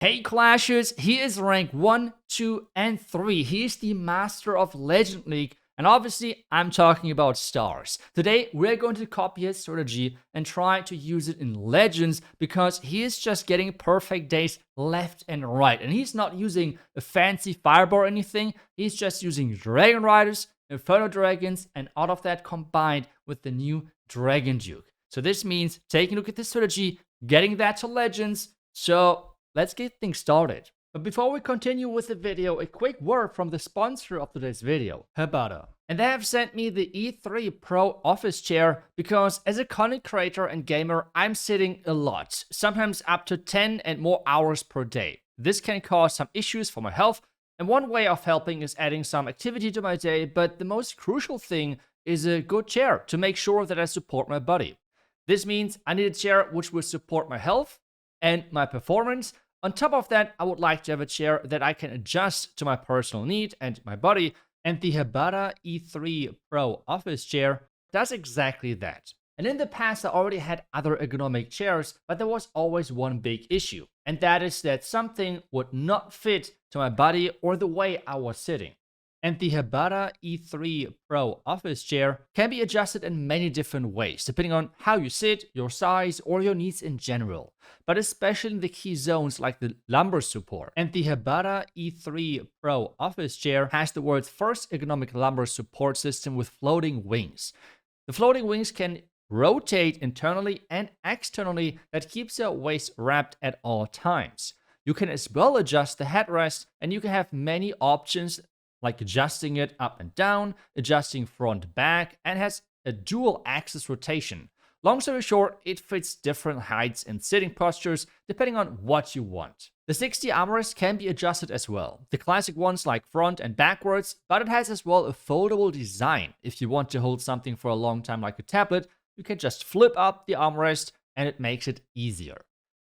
Hey Clashers, he is rank 1, 2, and 3. He is the master of Legend League, and obviously I'm talking about stars. Today we're going to copy his strategy and try to use it in Legends because he is just getting perfect days left and right. And he's not using a fancy fireball or anything, he's just using Dragon Riders, Inferno Dragons, and all of that combined with the new Dragon Duke. So this means taking a look at this strategy, getting that to Legends, so let's get things started. But before we continue with the video, a quick word from the sponsor of today's video, iTzu. And they have sent me the E3 Pro office chair because as a content creator and gamer, I'm sitting a lot, sometimes up to 10 and more hours per day. This can cause some issues for my health, and one way of helping is adding some activity to my day, but the most crucial thing is a good chair to make sure that I support my body. This means I need a chair which will support my health and my performance. On top of that, I would like to have a chair that I can adjust to my personal need and my body, and the iTzu E3 Pro office chair does exactly that. And in the past, I already had other ergonomic chairs, but there was always one big issue, and that is that something would not fit to my body or the way I was sitting. And the iTzu E3 Pro office chair can be adjusted in many different ways, depending on how you sit, your size, or your needs in general. But especially in the key zones like the lumbar support. And the iTzu E3 Pro office chair has the world's first ergonomic lumbar support system with floating wings. The floating wings can rotate internally and externally, that keeps your waist wrapped at all times. You can as well adjust the headrest, and you can have many options like adjusting it up and down, adjusting front back, and has a dual axis rotation. Long story short, it fits different heights and sitting postures depending on what you want. The 60 armrests can be adjusted as well. The classic ones like front and backwards, but it has as well a foldable design. If you want to hold something for a long time like a tablet, you can just flip up the armrest and it makes it easier.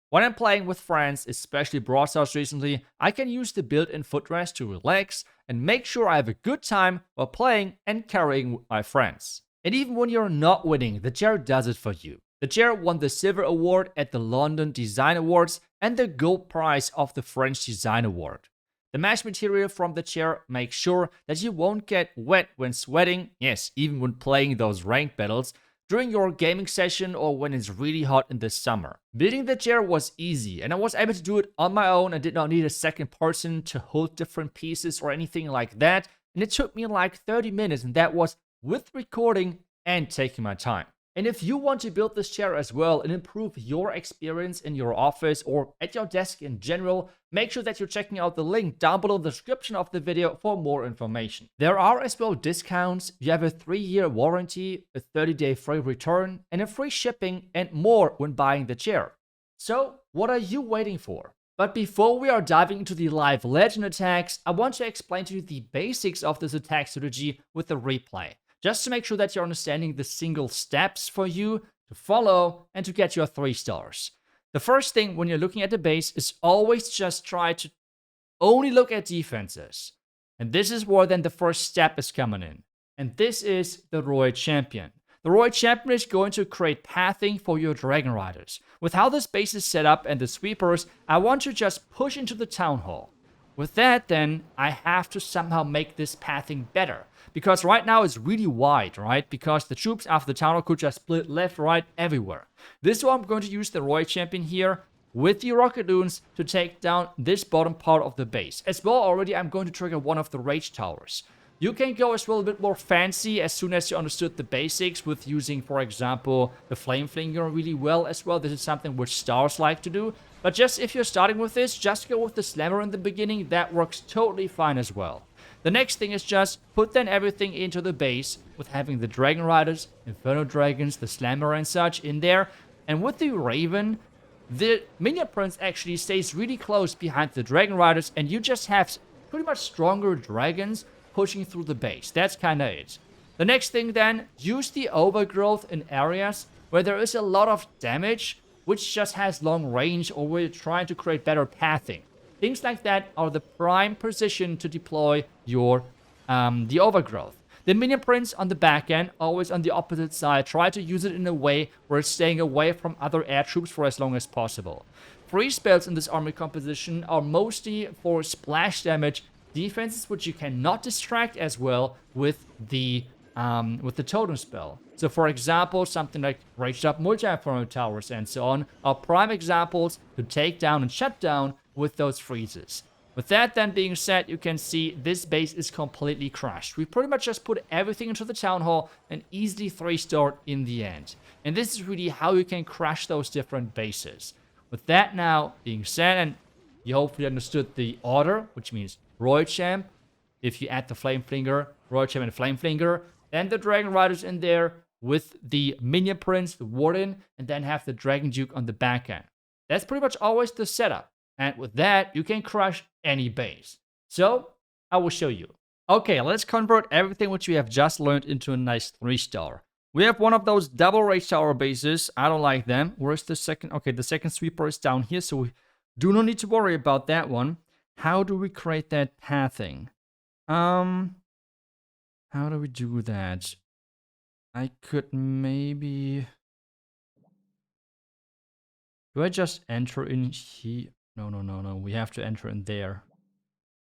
When I'm playing with friends, especially Brawl Stars recently, I can use the built-in footrest to relax and make sure I have a good time while playing and carrying my friends. And even when you're not winning, the chair does it for you. The chair won the Silver Award at the London Design Awards and the Gold Prize of the French Design Award. The mesh material from the chair makes sure that you won't get wet when sweating, yes, even when playing those ranked battles, during your gaming session or when it's really hot in the summer. Building the chair was easy, and I was able to do it on my own and did not need a second person to hold different pieces or anything like that. And it took me like 30 minutes, and that was with recording and taking my time. And if you want to build this chair as well and improve your experience in your office or at your desk in general, make sure that you're checking out the link down below in the description of the video for more information. There are as well discounts. You have a 3-year warranty, a 30-day free return, and a free shipping and more when buying the chair. So what are you waiting for? But before we are diving into the live legend attacks, I want to explain to you the basics of this attack strategy with the replay, just to make sure that you're understanding the single steps for you to follow and to get your 3 stars. The first thing when you're looking at the base is always just try to only look at defenses. And this is where then the first step is coming in. And this is the Royal Champion. The Royal Champion is going to create pathing for your Dragon Riders. With how this base is set up and the sweepers, I want to just push into the Town Hall. With that then, I have to somehow make this pathing better. Because right now it's really wide, right? Because the troops after the Town Hall could just split left, right, everywhere. This is why I'm going to use the Royal Champion here with the Rocket Loons to take down this bottom part of the base. As well, already I'm going to trigger one of the Rage Towers. You can go as well a bit more fancy as soon as you understood the basics with using, for example, the Flame Flinger really well as well. This is something which stars like to do. But just if you're starting with this, just go with the Slammer in the beginning. That works totally fine as well. The next thing is just put then everything into the base with having the Dragon Riders, Inferno Dragons, the Slammer and such in there. And with the Raven, the Minion Prince actually stays really close behind the Dragon Riders, and you just have pretty much stronger dragons pushing through the base. That's kind of it. The next thing then, use the overgrowth in areas where there is a lot of damage, which just has long range, or where you're trying to create better pathing. Things like that are the prime position to deploy your the overgrowth. The Minion Prince on the back end, always on the opposite side, try to use it in a way where it's staying away from other air troops for as long as possible. free spells in this army composition are mostly for splash damage defenses, which you cannot distract as well with the totem spell. So for example, something like Raged Up Multi-Form Towers and so on are prime examples to take down and shut down with those freezes. With that then being said, you can see this base is completely crushed. We pretty much just put everything into the town hall and easily 3-starred in the end. And this is really how you can crush those different bases. With that now being said, and you hopefully understood the order, which means Royal Champ, if you add the Flame Flinger, Royal Champ and Flame Flinger, then the Dragon Riders in there with the Minion Prince, the Warden, and then have the Dragon Duke on the back end. That's pretty much always the setup. And with that, you can crush any base. So, I will show you. Okay, let's convert everything which we have just learned into a nice 3-star. We have one of those double Rage Tower bases. I don't like them. Where's the second? Okay, the second sweeper is down here, so we do not need to worry about that one. How do we create that pathing? How do we do that? I could maybe... Do I just enter in here? No. We have to enter in there.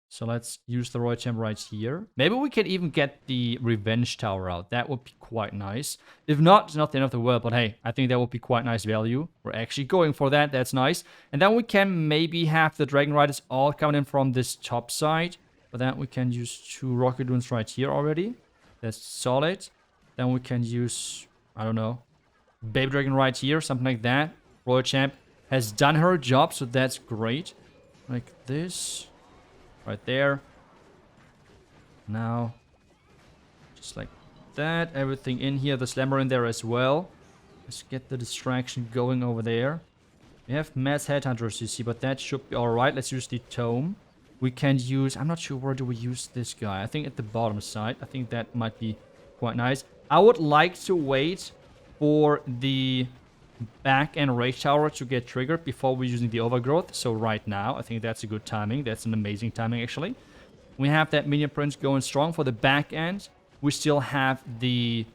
So let's use the Royal Chamber right here. Maybe we can even get the Revenge Tower out. That would be quite nice. If not, it's not the end of the world. But hey, I think that would be quite nice value. We're actually going for that. That's nice. And then we can maybe have the Dragon Riders all coming in from this top side. For that, we can use 2 Rocket Dunes right here already. That's solid. Then we can use, I don't know, Baby Dragon right here. Something like that. Royal Champ has done her job, so that's great. Like this. Right there. Now, just like that. Everything in here. The Slammer in there as well. Let's get the distraction going over there. We have Mass Headhunters, you see, but that should be alright. Let's use the Tome. We can use... I'm not sure where do we use this guy. I think at the bottom side. I think that might be quite nice. I would like to wait for the back end Rage Tower to get triggered before we're using the Overgrowth. So right now, I think that's a good timing. That's an amazing timing, actually. We have that Minion Prince going strong for the back end. We still have the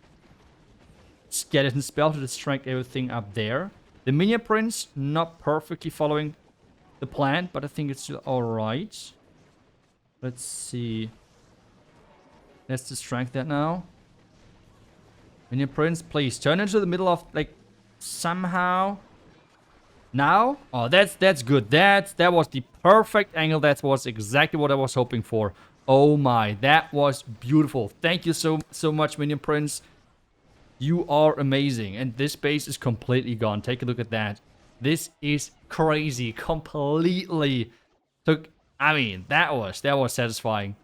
Skeleton spell to distract everything up there. The Minion Prince not perfectly following the plan, but I think it's still alright. Let's see. Let's distract that now. Minion Prince, please turn into the middle of, like, somehow. Now? Oh, that's good. That was the perfect angle. That was exactly what I was hoping for. Oh my, that was beautiful. Thank you so much, Minion Prince. You are amazing. And this base is completely gone. Take a look at that. This is crazy. Completely took... I mean, that was satisfying.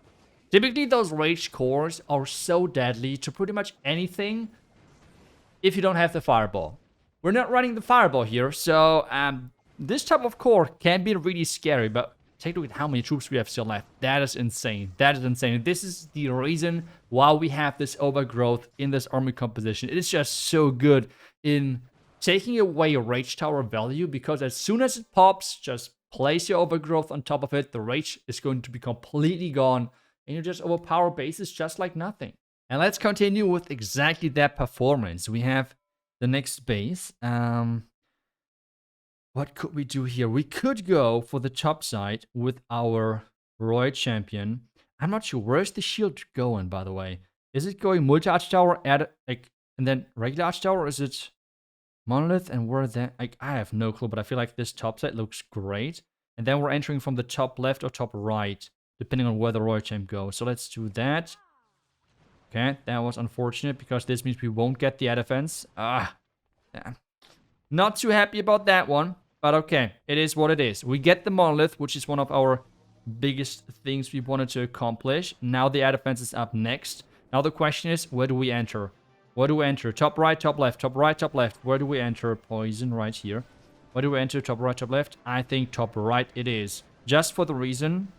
Typically, those Rage Cores are so deadly to pretty much anything if you don't have the Fireball. We're not running the Fireball here, so this type of core can be really scary, but take a look at how many troops we have still left. That is insane. That is insane. This is the reason why we have this Overgrowth in this army composition. It is just so good in taking away a Rage Tower value, because as soon as it pops, just place your Overgrowth on top of it. The Rage is going to be completely gone, and you just overpower bases just like nothing. And let's continue with exactly that performance. We have the next base. What could we do here? We could go for the top side with our Royal Champion. I'm not sure. Where's the shield going, by the way? Is it going multi-arch tower, and then regular arch tower? Or is it monolith? And where then? I have no clue, but I feel like this top side looks great. And then we're entering from the top left or top right, depending on where the Royal Champ goes. So let's do that. Okay, that was unfortunate, because this means we won't get the air defense. Yeah. Not too happy about that one, but okay, it is what it is. We get the monolith, which is one of our biggest things we wanted to accomplish. Now the air defense is up next. Now the question is, where do we enter? Where do we enter? Top right, top left, top right, top left. Where do we enter? Poison right here. Where do we enter? Top right, top left? I think top right it is. Just for the reason...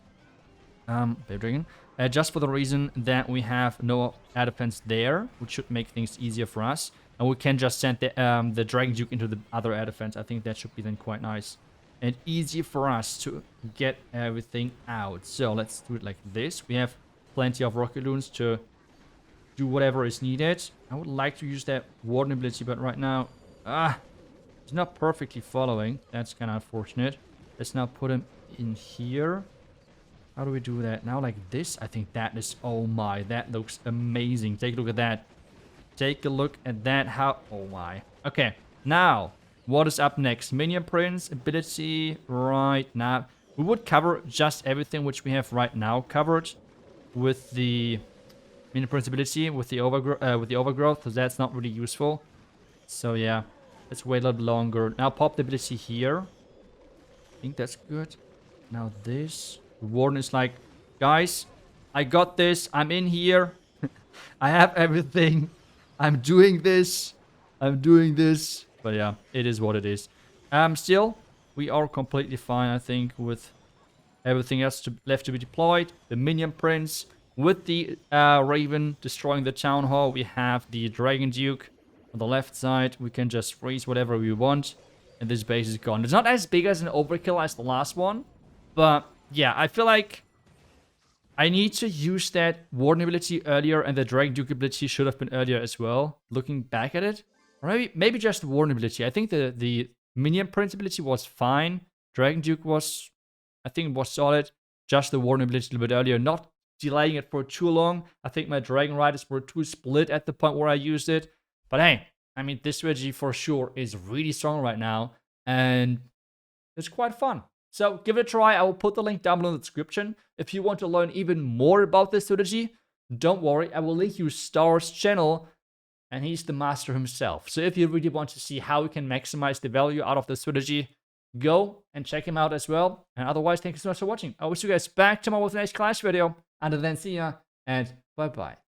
just for the reason that we have no air defense there, which should make things easier for us. And we can just send the Dragon Duke into the other air defense. I think that should be then quite nice. And easy for us to get everything out. So let's do it like this. We have plenty of Rocket Loons to do whatever is needed. I would like to use that Warden ability, but right now... He's not perfectly following. That's kind of unfortunate. Let's now put him in here. How do we do that? Now like this? I think that is... Oh my, that looks amazing. Take a look at that. Take a look at that. How... Oh my. Okay, now, what is up next? Minion Prince, ability, right now. We would cover just everything which we have right now covered with the Minion Prince ability, with the overgrowth, because that's not really useful. So yeah, let's wait a little longer. Now pop the ability here. I think that's good. Now this. The Warden is like, guys, I got this. I'm in here. I have everything. I'm doing this. I'm doing this. But yeah, it is what it is. Still, we are completely fine, I think, with everything else left to be deployed. The Minion Prince with the Raven destroying the Town Hall. We have the Dragon Duke on the left side. We can just freeze whatever we want. And this base is gone. It's not as big as an overkill as the last one. But yeah, I feel like I need to use that Warden ability earlier. And the Dragon Duke ability should have been earlier as well. Looking back at it. Or maybe just the Warden ability. I think the Minion Prince ability was fine. Dragon Duke was, I think, was solid. Just the Warden ability a little bit earlier. Not delaying it for too long. I think my Dragon Riders were too split at the point where I used it. But hey, I mean, this strategy for sure is really strong right now. And it's quite fun. So give it a try. I will put the link down below in the description. If you want to learn even more about this strategy, don't worry. I will link you Star's channel. And he's the master himself. So if you really want to see how we can maximize the value out of the strategy, go and check him out as well. And otherwise, thank you so much for watching. I will see you guys back tomorrow with the next class video. Until then, see ya and bye-bye.